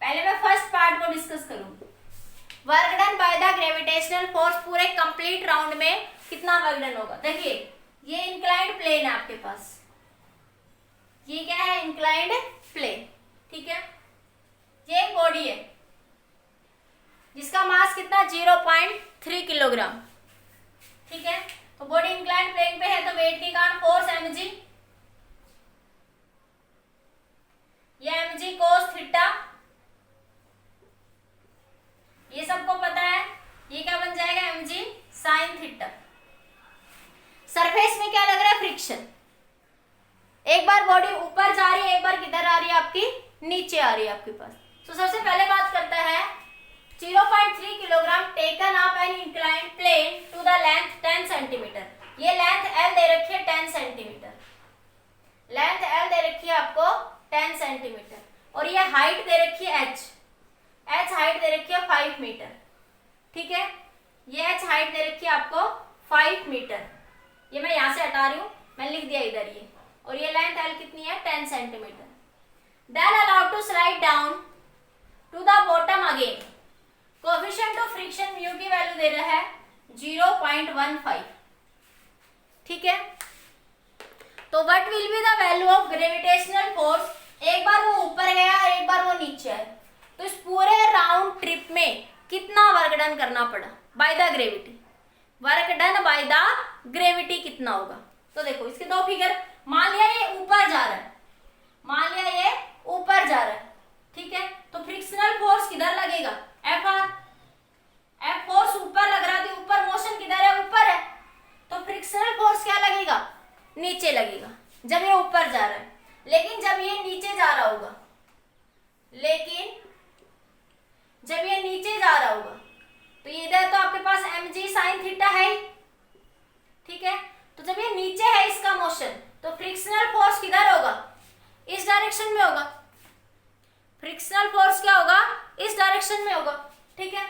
पहले मैं फर्स्ट पार्ट को डिस्कस करूंगी। Work done by the gravitational force, पूरे कंप्लीट राउंड में कितना वर्क डन होगा। देखिए ये इंक्लाइंड प्लेन है आपके पास, ये क्या है, इंक्लाइंड प्लेन, ठीक है। ये एक बॉडी है जिसका मास कितना 0.3 किलोग्राम, ठीक है। तो बॉडी इंक्लाइंड प्लेन पे है तो वेट के कारण फोर्स mg, ये mg cos थीटा, ये सबको पता है। ये क्या बन जाएगा, mg sin थीटा। सरफेस में क्या लग रहा है, फ्रिक्शन। एक बार बॉडी ऊपर जा रही है, एक बार किधर आ रही है, आपकी नीचे आ रही है आपके पास। तो सबसे पहले बात करता है 0.3 kilogram taken up an inclined plane to the length 10 centimetre. ये लेंथ L दे रखी है 10 सेंटीमीटर, लेंथ L दे रखी है आपको 10 सेंटीमीटर, और ये हाइट दे रखी है H हाइट दे रखी है 5 मीटर, ठीक है। ये H हाइट दे रखी है आपको 5 मीटर, ये मैं यहाँ से हटा रही हूँ, मैं लिख दिया इधर ये, और ये लेंथ L कितनी है 10 centimetre. Then allowed to slide down to the bottom again. Coefficient of friction mu की वैल्यू दे रहा है 0.15, ठीक है। तो what will be the value of gravitational force, एक बार वो ऊपर गया और एक बार वो नीचे है, तो इस पूरे राउंड ट्रिप में कितना वर्क डन करना पड़ा by the gravity. Work done by the gravity कितना होगा। तो देखो इसके दो फिगर, मान लिया ये ऊपर जा रहा है, मान लिया ये ऊपर जा रहा है, ठीक है। तो फ्रिक्शनल फोर्स किधर लगेगा, F फोर्स ऊपर लग रहा है, ऊपर मोशन किधर है, ऊपर है, तो फ्रिक्शनल फोर्स क्या लगेगा, नीचे लगेगा जब ये ऊपर जा रहा है। लेकिन जब ये नीचे जा रहा होगा, लेकिन जब ये नीचे जा रहा होगा तो ये इधर तो आपके पास mg sin थीटा है, ठीक है। तो जब ये नीचे है इसका मोशन, तो फ्रिक्शनल फोर्स किधर होगा, इस डायरेक्शन में होगा। फ्रिक्शनल फोर्स क्या होगा, इस डायरेक्शन में होगा, ठीक है।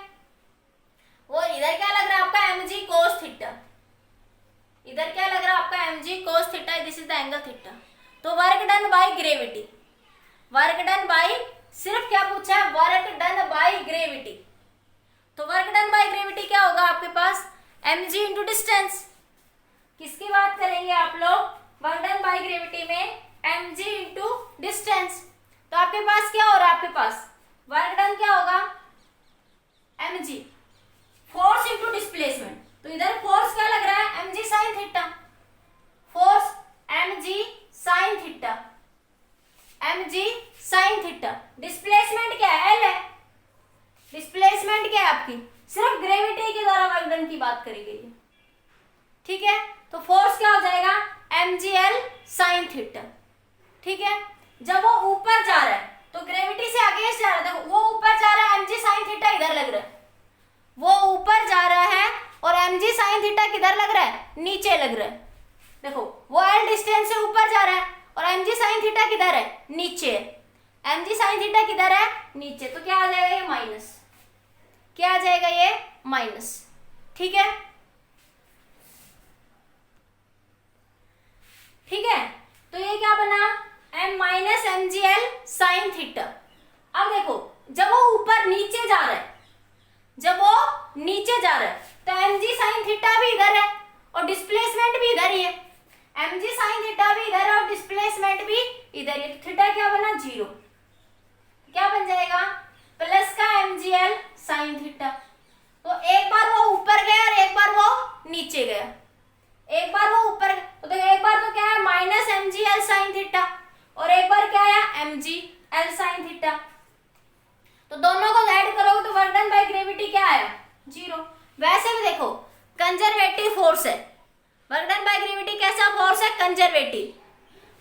वो इधर क्या लग रहा है आपका mg cos थीटा, इधर क्या लग रहा है आपका mg cos theta, this is the angle theta. तो work done by gravity, work done by, सिर्फ क्या पूछा है, वर्क डन बाय ग्रेविटी। तो वर्क डन बाय ग्रेविटी क्या होगा आपके पास, mg इंटू डिस्टेंस। किसकी बात करेंगे आप लोग, वर्क डन बाय ग्रेविटी में mg इंटू डिस्टेंस। तो आपके पास क्या हो रहा है, आपके पास वर्क डन क्या होगा, mg, फोर्स इंटू डिस्प्लेसमेंट। तो इधर फोर्स क्या लग रहा है, mg sin theta, force mg sin theta, mg sin theta. Displacement क्या है, L है, डिस्प्लेसमेंट क्या है आपकी, सिर्फ ग्रेविटी के द्वारा वर्क डन की बात करी गई है, ठीक है। तो फोर्स क्या हो जाएगा, mgl sin थीटा, ठीक है। जब वो ऊपर जा रहा है तो ग्रेविटी से अगेंस्ट जा रहा है, देखो वो ऊपर जा रहा है, mg sin थीटा इधर लग रहा है, वो ऊपर जा रहा है और mg sin थीटा किधर लग रहा है, नीचे लग रहा है। देखो वो L डिस्टेंस से ऊपर जा रहा है और mg sin थीटा किधर है, नीचे है, mg sin थीटा किधर है, नीचे। तो क्या आ जाएगा ये माइनस, क्या आ जाएगा ये माइनस, ठीक है, ठीक है। तो ये क्या बना, m minus mgl sin theta. अब देखो जब वो ऊपर नीचे जा रहा है, जब वो नीचे जा रहा है तो mg sin थीटा भी इधर है और डिस्प्लेसमेंट भी इधर ही है, mg sin थीटा भी इधर है और डिस्प्लेसमेंट भी इधर ही है। तो थीटा क्या बना, 0। क्या बन जाएगा, प्लस का mgl साइन थीटा। तो एक बार वो ऊपर गया और एक बार वो नीचे गया, एक बार वो ऊपर, तो देखो एक बार तो क्या है माइनस mgl साइन थीटा और एक बार क्या है mgl साइन थीटा। तो दोनों को ऐड करोगे तो वर्क डन बाय ग्रेविटी क्या आया, 0। वैसे भी देखो कंजर्वेटिव फोर्स है, वर्क डन बाय ग्रेविटी कैसा फोर्स है, conservative.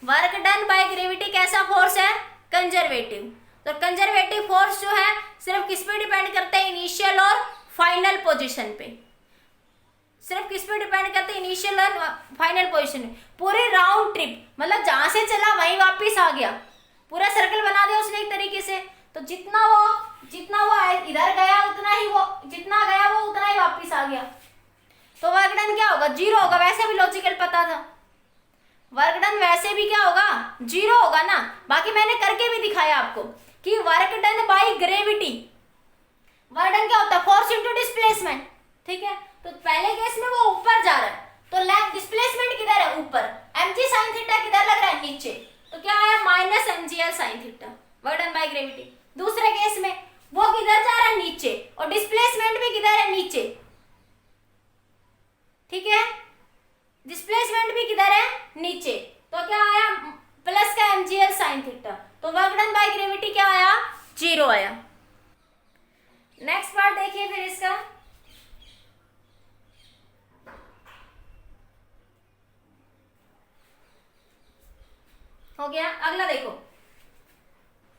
Work done by gravity कैसा फोर्स है, कंजर्वेटिव। तो कंजर्वेटिव फोर्स जो है सिर्फ किस पे डिपेंड करते हैं, इनिशियल और फाइनल पोजीशन पे। सिर्फ किस पे डिपेंड करते हैं, इनिशियल और फाइनल पोजीशन पे। पूरे राउंड ट्रिप मतलब जहां से चला वहीं वापस आ गया, पूरा सर्कल बना दिया उसने एक तरीके से। तो जितना वो इधर गया उतना ही वो, जितना गया वो उतना ही वापस आ गया। तो वर्क डन क्या होगा, 0 होगा। वैसे भी लॉजिकल पता था, वर्क डन वैसे भी क्या होगा, 0 होगा ना। बाकी मैंने करके भी दिखाया आपको कि work done by gravity, work done क्या होता है, फोर्स इनटू डिस्प्लेसमेंट, ठीक है। तो पहले केस में वो ऊपर जा रहा है, तो लेफ्ट डिस्प्लेसमेंट किधर है, ऊपर, mg sin थीटा किधर लग रहा है, नीचे। तो क्या आया, minus mgl sin theta, work done by gravity. दूसरे केस में वो किधर जा रहा है, नीचे, और डिस्प्लेसमेंट भी किधर है, नीचे, ठीक है। डिस्प्लेसमेंट भी किधर है, नीचे। तो क्या आया, प्लस का mgl sin थीटा। तो वर्क डन बाय ग्रेविटी क्या आया, 0 आया। नेक्स्ट पार्ट देखिए फिर इसका, हो गया। अगला देखो,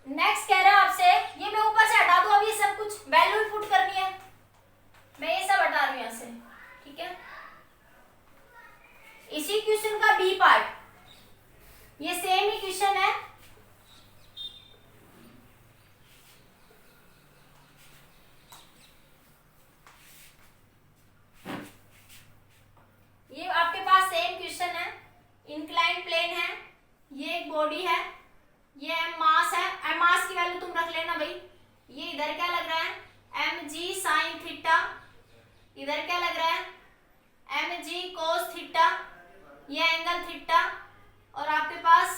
नेक्स्ट कह रहा है आपसे, ये मैं ऊपर से हटा दूं, अभी सब कुछ वैल्यू पुट करनी है, मैं ये सब हटा रही हूं यहां से, ठीक है। इसी क्वेश्चन का बी पार्ट, ये सेम ही क्वेश्चन है, ये आपके पास सेम क्वेश्चन है। इंक्लाइन प्लेन है, ये एक बॉडी है, ये मास है, मास की वैल्यू तुम रख लेना भाई। ये इधर क्या लग रहा है, mg sin थीटा, इधर क्या लग रहा है, mg cos थीटा, ये एंगल थीटा। और आपके पास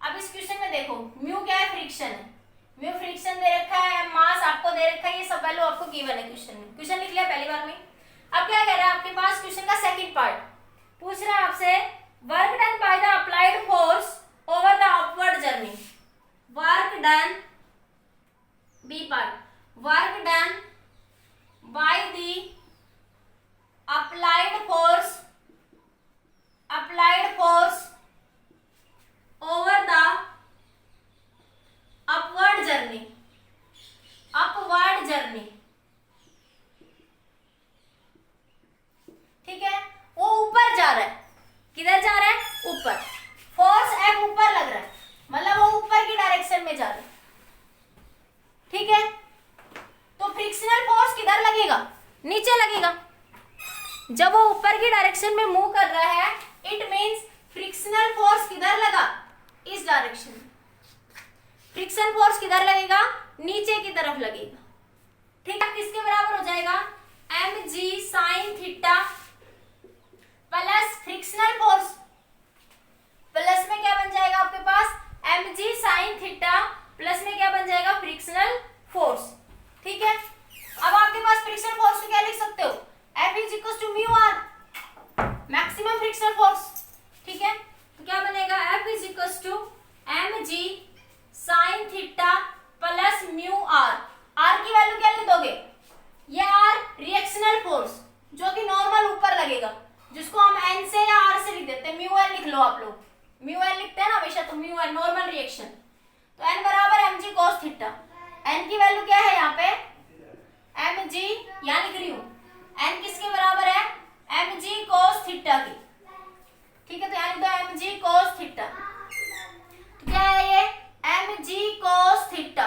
अब इस क्वेश्चन में देखो, म्यू क्या है, फ्रिक्शन है, म्यू फ्रिक्शन दे रखा है, मास आपको दे रखा है, ये सब वैल्यू आपको गिवन है क्वेश्चन में, क्वेश्चन लिख लिया पहली बार में। अब क्या कह रहा है आपके पास, क्वेश्चन का सेकंड पार्ट पूछ रहा है आपसे, work done by the applied force over the upward journey. Work done, B part, work done by the applied force over the upward journey, ठीक है। वो ऊपर जा रहा है, किधर जा रहा है, ऊपर, फोर्स F ऊपर लग रहा है, मतलब वो ऊपर की डायरेक्शन में जा रहा है, ठीक है। तो फ्रिक्शनल फोर्स किधर लगेगा, नीचे लगेगा। जब वो ऊपर की डायरेक्शन में मूव कर रहा है, इट मींस फ्रिक्शनल फोर्स किधर लगा, इस डायरेक्शन में। फ्रिक्शन फोर्स किधर लगेगा, नीचे की तरफ लगेगा, ठीक है। किसके बराबर हो जाएगा, mg sin theta plus frictional force, plus में क्या बन जाएगा आपके पास, mg sin थीटा, प्लस में क्या बन जाएगा, फ्रिक्शनल फोर्स, ठीक है। अब आपके पास फ्रिक्शनल फोर्स को क्या लिख सकते हो, F is equal to mu R, maximum frictional force, ठीक है। तो क्या बनेगा, F is equal to mg sin theta plus mu R. R की वैल्यू क्या लिख दोगे, ये आर रिएक्शनल फोर्स जो कि नॉर्मल ऊपर लगेगा, जिसको हम एन से या आर से लिख देते हैं, म्यू एल लिख लो आप लोग, म्यू एल लिखते हैं ना हमेशा, तो म्यू एल नॉर्मल रिएक्शन। तो एन बराबर mg cos थीटा, एन की वैल्यू क्या है यहाँ पे, mg, यहाँ लिख रही हूँ, एन किसके बराबर है, mg cos थीटा की, ठीक है। तो यहाँ लिख दो mg cos थीटा, तो क्या है ये, mg cos theta.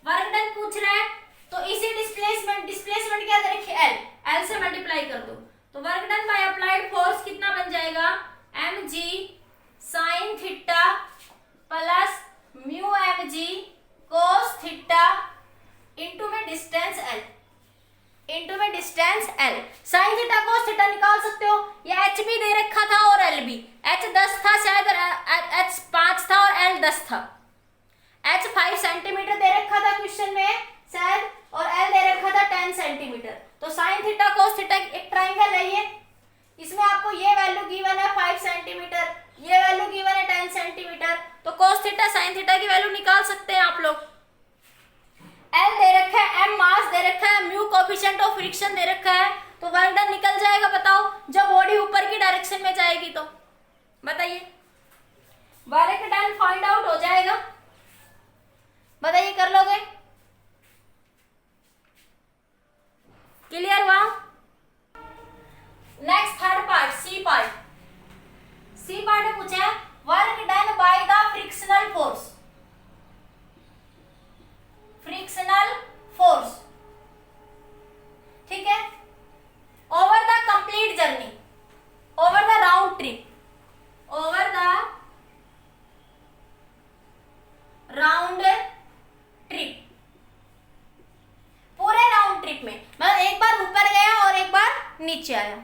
Work done पूछ रहा है, तो इसी डिस्प्लेसमेंट क्या दे रखी है, एल से मल्टीप्लाई कर दो। तो work done by applied force कितना बन जाएगा, mg sin theta plus mu mg cos theta into में distance l, sin theta cos theta निकाल सकते हो। ये h भी दे रखा था और l भी, h 10 था शायद, h 5 था और l 10 था, h 5 सेंटीमीटर दे क्वेश्चन में शायद, और एल दे रखा था 10 सेंटीमीटर। तो साइन थीटा कोस थीटा एक ट्राइंगल है ये, इसमें आपको ये वैल्यू गिवन है 5 सेंटीमीटर, ये वैल्यू गिवन है 10 सेंटीमीटर। तो कोस थीटा साइन थीटा की वैल्यू निकाल सकते हैं आप लोग। एल दे रखा है, एम मास दे रखा है, म्यू कोफिशिएंट ऑफ फ्रिक्शन दे रखा है। तो वर्क डन निकल जाएगा, बताओ, जब बॉडी ऊपर की डायरेक्शन में जाएगी तो बताइए, वर्क डन फाइंड आउट हो जाएगा। बताइए, कर लोगे? क्लियर हुआ? Next third part, C part. C part में पूछा है work done by the frictional force. Frictional force, ठीक है, over the complete journey, over the round trip, over the round trip, पूरे राउंड ट्रिप में, मतलब एक बार ऊपर गया और एक बार नीचे आया,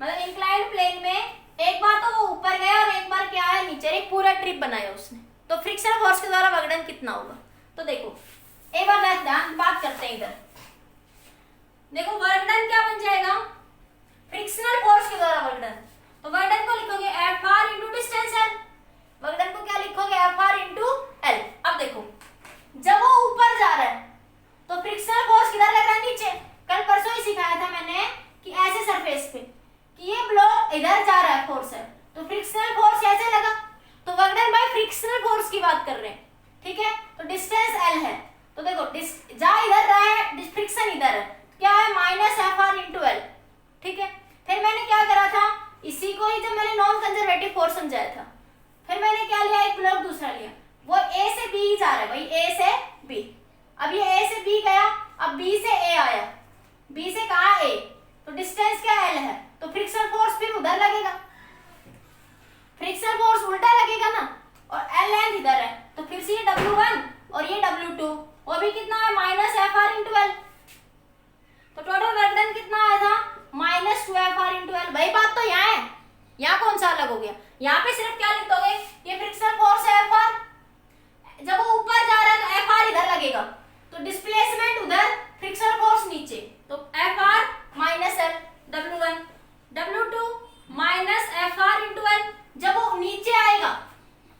मतलब इंक्लाइंड प्लेन में एक बार तो वो ऊपर गया और एक बार क्या आया नीचे, एक पूरा ट्रिप बनाया उसने। तो फ्रिक्शनल फोर्स के द्वारा वर्क डन कितना होगा? तो देखो एक बार ध्यान बात करते हैं इधर। देखो वर्क डन क्या बन जाएगा? फ्रिक्शनल फोर्स के द्वारा वर्क डन। तो वर्क डन को लिखोगे F R into distance L. Work done को क्या लिखोगे? F R into L. अब देखो जब वो ऊपर जा रहा है तो फ्रिक्शनल फोर्स किधर लग रहा है? नीचे। कल परसों ही सिखाया था मैंने कि ऐसे सरफेस पे कि ये ब्लॉक इधर जा रहा है, फोर्स है, तो फ्रिक्शनल फोर्स ऐसे लगा, तो work done bye frictional force की बात कर रहे हैं, ठीक है। तो डिस्टेंस एल है, तो देखो जा इधर रहा है, फ्रिक्शन इधर है, क्या है? Minus F R into L, ठीक है। फिर मैंने क्या करा था, इसी को ही जब मैंने नॉन कंजर्वेटिव फोर्स समझाया था, फिर मैंने क्या लिया? एक ब्लॉक दूसरा लिया, वो ए से बी ही जा रहा है भाई, ए से बी। अब ये ए से बी गया, अब बी से ए आया, बी से कहा ए, तो डिस्टेंस क्या एल है, तो फ्रिक्शनल फोर्स फिर उधर लगेगा, फ्रिक्शनल फोर्स उल्टा लगेगा ना, और एल लेंथ इधर है, तो फिर से ये W1 और ये W2, वो भी कितना है? Minus F R into L. तो टोटल वर्क डन कितना आया था? Minus 2 F R into L. भाई बात तो यहाँ है, यहाँ कौन सा अलग हो गया? यहाँ पे सिर्फ क्या लिख दोगे? ये फ्रिक्शनल फोर्स है एफ आर, जब वो ऊपर जा रहा है तो एफ आर इधर लगेगा, तो डिस्प्लेसमेंट उधर, फ्रिक्शनल फोर्स नीचे, तो F R minus L, W1 W2 minus F R into L. जब वो नीचे आएगा,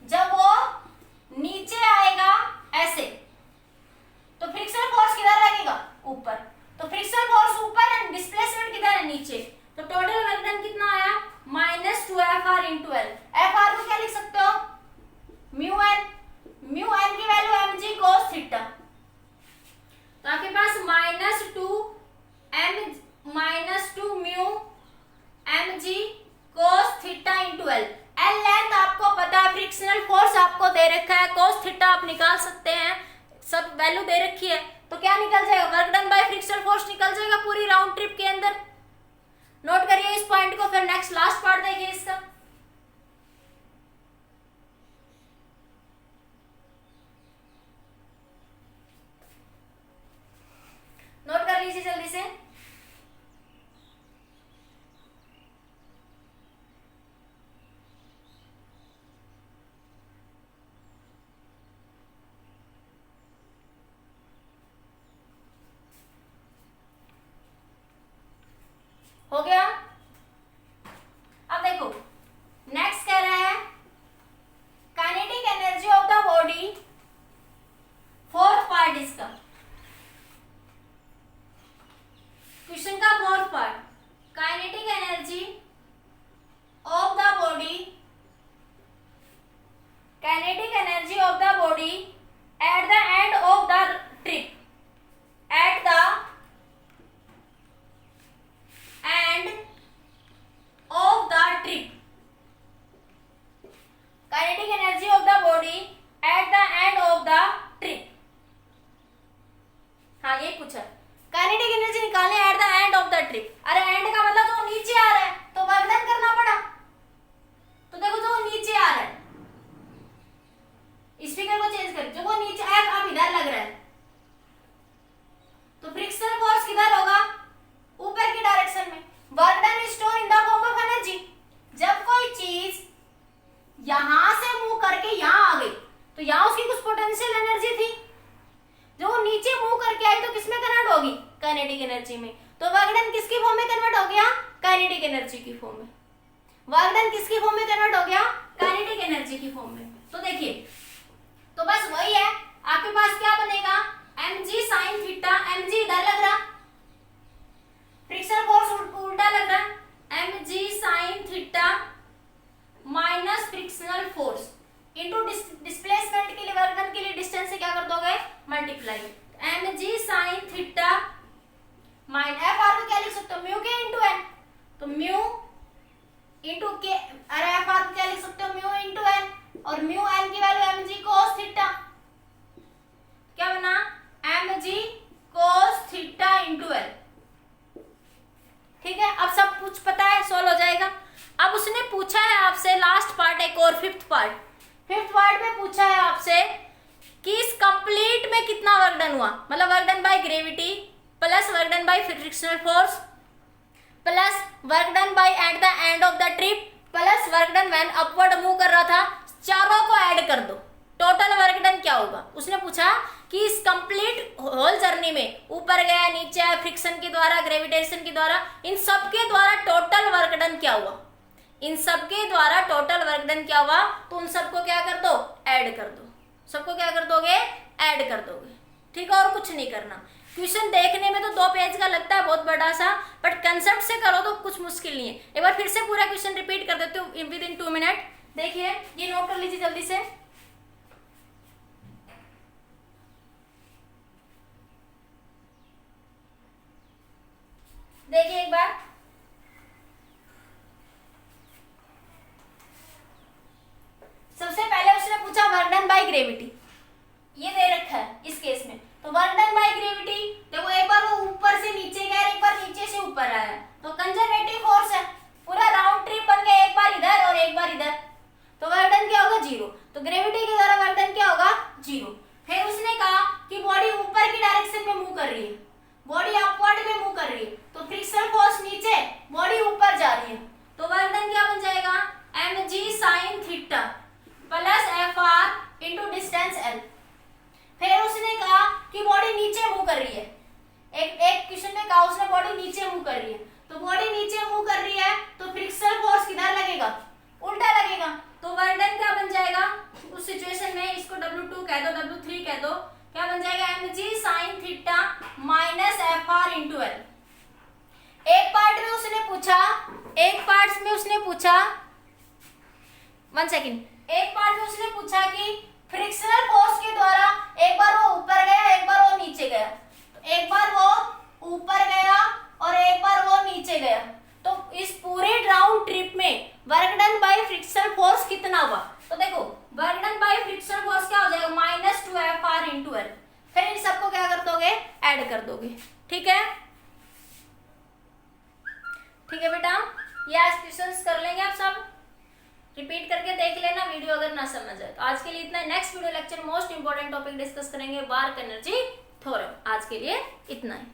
जब वो नीचे आएगा ऐसे, तो फ्रिक्शनल फोर्स किधर लगेगा? ऊपर, तो फ्रिक्शनल फोर्स ऊपर एंड डिस्प्लेसमेंट किधर है? नीचे। तो टोटल वर्क डन कितना आया? Minus 2 F R into L. F R को क्या लिख सकते हो? म्यू एन, म्यू एन की value M G cos theta, तो आपके पास minus two mu M G cos theta into L. L length आपको पता है, फ्रिक्शनल फोर्स आपको दे रखा है, कोस थीटा आप निकाल सकते हैं, सब वैल्यू दे रखी है, तो क्या निकल जाएगा? Work done bye frictional force निकल जाएगा पूरी राउंड ट्रिप के अंदर। नोट करिए इस पॉइंट को, फिर नेक्स्ट लास्ट पार्ट देखिए इसका। नोट कर लीजिए जल्दी से। हो गया? अब देखो काइनेटिक एनर्जी में। तो वर्क डन किसकी फॉर्म में कन्वर्ट हो गया? काइनेटिक एनर्जी की फॉर्म में। वर्क डन किसकी फॉर्म में कन्वर्ट हो गया? काइनेटिक एनर्जी की फॉर्म में। तो देखिए, तो बस वही है, आपके पास क्या बनेगा? mg sin थीटा, mg इधर लग रहा, फ्रिक्शन फोर्स उल्टा लग रहा, mg sin theta minus frictional force into displacement के लिए, वर्क डन के लिए डिस्टेंस से क्या कर दोगे? Multiply. mg sin theta minus F R को क्या लिख सकते हो? म्यू के इनटू एन, तो म्यू इनटू के, अरे एफ आर को क्या लिख सकते हो? म्यू इनटू एन, और म्यू एन की वैल्यू mg cos थीटा, क्या बना? mg cos theta into L. ठीक है, अब सब कुछ पता है, सोल्व हो जाएगा। अब उसने पूछा है आपसे लास्ट पार्ट, एक और फिफ्थ पार्ट में पूछा है आपसे कि इस कंप्लीट में कितना वर्क डन हुआ, मतलब work done by gravity plus work done bye frictional force plus work done by at the end of the trip plus work done when upward move कर रहा था, चारों को ऐड कर दो, टोटल वर्क डन क्या होगा? उसने पूछा कि इस कंप्लीट होल जर्नी में ऊपर गया, नीचे आया, फ्रिक्शन के द्वारा, ग्रेविटेशन के द्वारा, इन सब के द्वारा टोटल वर्क डन क्या हुआ? इन सब के द्वारा टोटल वर्क डन क्या हुआ? तो उन सबको क्या कर दो? ऐड कर दो। सबको क्या कर दोगे? ऐड कर दोगे। ठीक है, और कुछ नहीं करना। क्वेश्चन देखने में तो 2 पेज का लगता है बहुत बड़ा सा, बट कंसेप्ट से करो तो कुछ मुश्किल नहीं है। एक बार फिर से पूरा क्वेश्चन रिपीट कर देते हो विद इन 2 मिनट। देखिए, ये नोट कर लीजिए जल्दी से। देखिए एक बार, सबसे पहले उसने पूछा वर्क डन बाय ग्रेविटी, ये दे रखा है इस केस में। तो वर्क डन बाय ग्रेविटी, देखो एक बार वो ऊपर से नीचे गया, एक बार नीचे से ऊपर आया, तो कंजर्वेटिव फोर्स है, पूरा राउंड ट्रिप बन गया, एक बार इधर और एक बार इधर, तो वर्क डन क्या होगा? 0। तो ग्रेविटी के द्वारा वर्क डन क्या होगा? 0। फिर उसने कहा कि बॉडी ऊपर की डायरेक्शन में मूव कर रही है, बॉडी अपवर्ड में मूव कर रही है, तो फ्रिक्शनल फोर्स नीचे, बॉडी ऊपर जा रही है, तो वर्क डन क्या बन जाएगा? mg sin theta plus F R into distance L. फिर उसने कहा कि बॉडी नीचे मूव कर रही है, एक क्वेश्चन में कहा उसने बॉडी नीचे मूव कर रही है, तो बॉडी नीचे मूव कर रही है तो फ्रिक्शनल फोर्स किधर लगेगा? उल्टा लगेगा, तो वर्क डन क्या बन जाएगा उस सिचुएशन में? इसको W2 कह दो, W3 कह दो, क्या बन जाएगा? mg sin theta minus F R into L. एक पार्ट में उसने पूछा 1 सेकेंड, एक पार्ट में उसने पूछा कि फ्रिक्शनल फोर्स के द्वारा एक बार वो ऊपर गया, एक बार वो नीचे गया, तो एक बार वो ऊपर गया और एक बार वो नीचे गया, तो इस पूरे राउंड ट्रिप में work done bye frictional force कितना हुआ? तो देखो, work done bye frictional force क्या हो जाएगा? -2Fr into L. फिर इन सबको क्या कर दोगे? ऐड कर दोगे। ठीक है, ठीक है बेटा, ये आज क्वेश्चंस कर लेंगे आप सब, रिपीट करके देख लेना वीडियो अगर ना समझ आए तो। आज के लिए इतना। Next video lecture most important topic discuss करेंगे, वर्क एनर्जी थ्योरम। आज के लिए इतना ही।